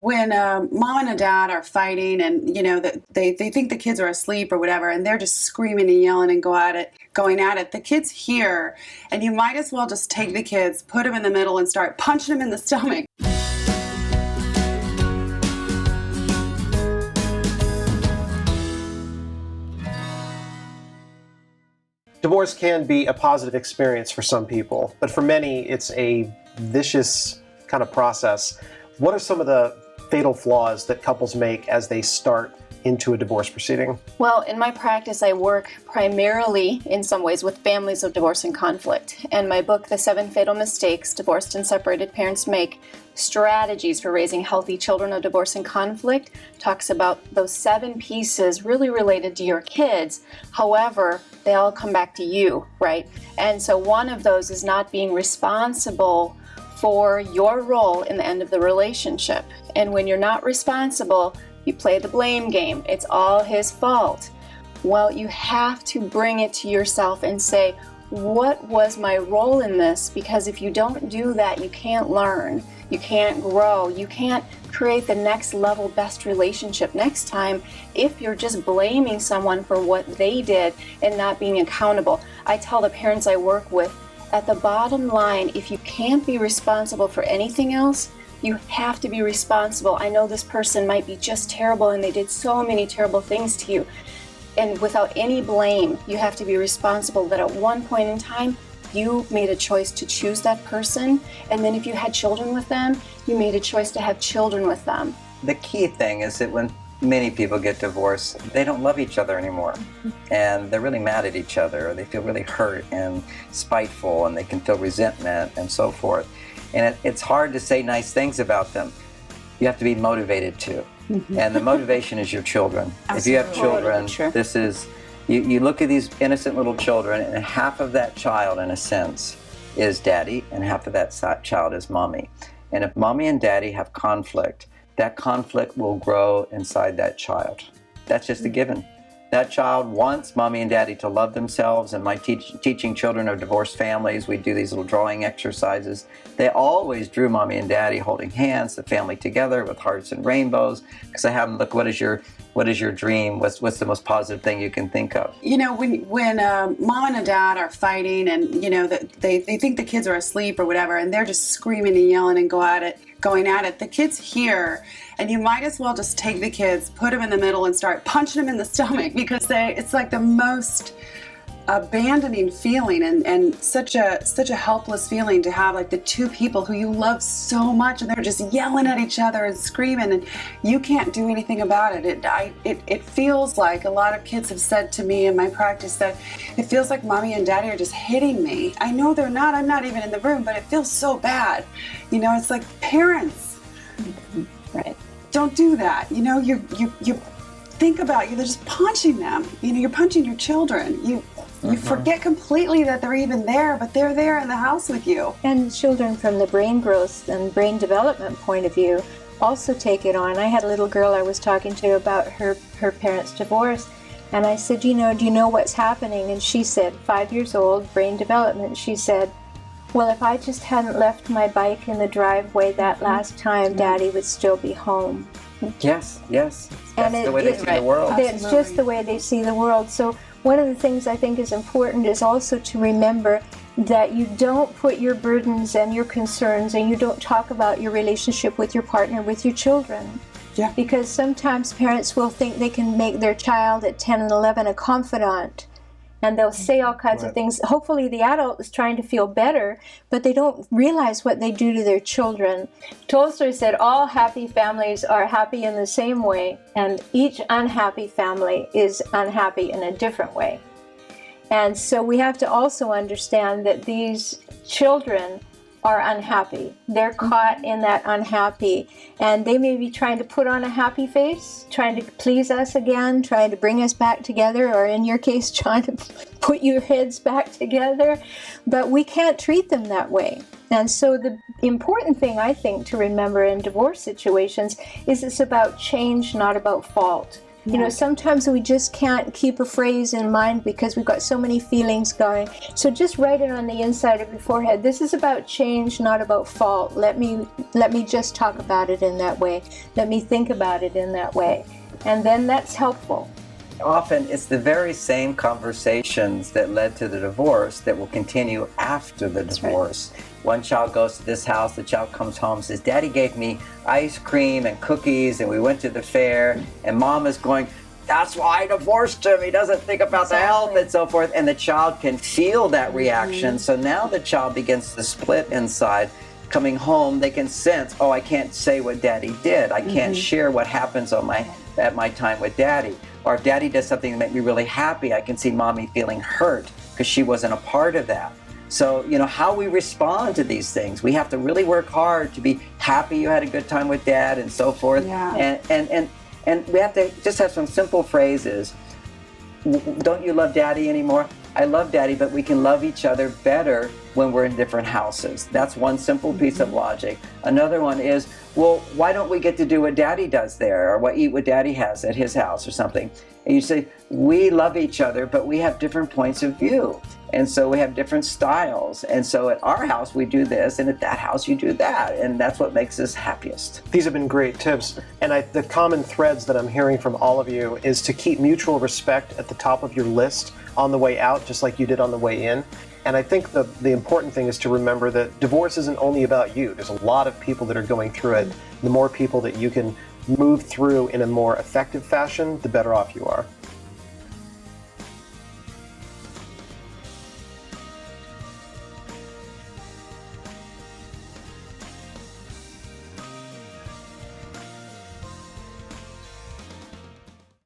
when mom and a dad are fighting and, that they think the kids are asleep or whatever, and they're just screaming and yelling and going at it, the kids hear, and you might as well just take the kids, put them in the middle, and start punching them in the stomach. Divorce can be a positive experience for some people, but for many, it's a vicious kind of process. What are some of the fatal flaws that couples make as they start into a divorce proceeding? Well, in my practice, I work primarily, in some ways, with families of divorce and conflict. And my book, The 7 Fatal Mistakes Divorced and Separated Parents Make, Strategies for Raising Healthy Children of Divorce and Conflict, talks about those 7 pieces really related to your kids. However, they all come back to you, right? And so one of those is not being responsible for your role in the end of the relationship. And when you're not responsible, you play the blame game. It's all his fault. Well, you have to bring it to yourself and say, what was my role in this? Because if you don't do that, you can't learn, you can't grow, you can't create the next level best relationship next time if you're just blaming someone for what they did and not being accountable. I tell the parents I work with, at the bottom line, if you can't be responsible for anything else, you have to be responsible. I know this person might be just terrible and they did so many terrible things to you. And without any blame, you have to be responsible that at one point in time, you made a choice to choose that person. And then if you had children with them, you made a choice to have children with them. The key thing is that when many people get divorced, they don't love each other anymore. And they're really mad at each other, or they feel really hurt and spiteful, and they can feel resentment and so forth. And it's hard to say nice things about them. You have to be motivated to. And the motivation is your children. If you have children, this is, you look at these innocent little children, and half of that child, in a sense, is daddy, and half of that child is mommy. And if mommy and daddy have conflict, that conflict will grow inside that child. That's just a given. That child wants mommy and daddy to love themselves. And my teaching children of divorced families, we do these little drawing exercises. They always drew mommy and daddy holding hands, the family together with hearts and rainbows. Because I have them look, what is your dream? What's the most positive thing you can think of? When mom and a dad are fighting and, they think the kids are asleep or whatever, and they're just screaming and yelling and going at it, the kids hear, and you might as well just take the kids, put them in the middle, and start punching them in the stomach, because it's like the most abandoning feeling and such a helpless feeling to have like the two people who you love so much, and they're just yelling at each other and screaming, and you can't do anything about it. It feels like, a lot of kids have said to me in my practice, that it feels like mommy and daddy are just hitting me. I know they're not, I'm not even in the room, but it feels so bad. It's like, parents, right? Don't do that. You think about, you're just punching them. You're punching your children. You forget completely that they're even there, but they're there in the house with you. And children, from the brain growth and brain development point of view, also take it on. I had a little girl I was talking to about her parents' divorce, and I said, do you know what's happening? And she said, 5 years old, brain development, she said, well, if I just hadn't left my bike in the driveway that last time, Daddy would still be home. Yes. That's the way they see the world. It's just the way they see the world. So one of the things I think is important is also to remember that you don't put your burdens and your concerns, and you don't talk about your relationship with your partner with your children. Yeah. Because sometimes parents will think they can make their child at 10 and 11 a confidant, and they'll say all kinds of things. Hopefully the adult is trying to feel better, but they don't realize what they do to their children. Tolstoy said all happy families are happy in the same way, and each unhappy family is unhappy in a different way. And so we have to also understand that these children are unhappy. They're caught in that unhappy, and they may be trying to put on a happy face, trying to please us again, trying to bring us back together, or in your case, trying to put your heads back together, but we can't treat them that way. And so the important thing, I think, to remember in divorce situations is it's about change, not about fault. You know, sometimes we just can't keep a phrase in mind because we've got so many feelings going. So just write it on the inside of your forehead. This is about change, not about fault. Let me just talk about it in that way. Let me think about it in that way. And then that's helpful. Often it's the very same conversations that led to the divorce that will continue after the divorce. Right. One child goes to this house, the child comes home, says, Daddy gave me ice cream and cookies and we went to the fair, and Mom is going, that's why I divorced him. He doesn't think about the health and so forth. And the child can feel that reaction. So now the child begins to split inside. Coming home, they can sense, oh, I can't say what Daddy did. I can't share what happens at my time with Daddy. Or if Daddy does something that makes me really happy, I can see Mommy feeling hurt because she wasn't a part of that. So, you know, how we respond to these things, we have to really work hard to be happy you had a good time with Dad and so forth. Yeah. And we have to just have some simple phrases. Don't you love Daddy anymore? I love Daddy, but we can love each other better when we're in different houses. That's one simple piece of logic. Another one is, well, why don't we get to do what Daddy does there, or eat what Daddy has at his house or something? And you say, we love each other, but we have different points of view. And so we have different styles. And so at our house, we do this, and at that house, you do that. And that's what makes us happiest. These have been great tips. And the common threads that I'm hearing from all of you is to keep mutual respect at the top of your list on the way out, just like you did on the way in. And I think the important thing is to remember that divorce isn't only about you. There's a lot of people that are going through it. The more people that you can move through in a more effective fashion, the better off you are.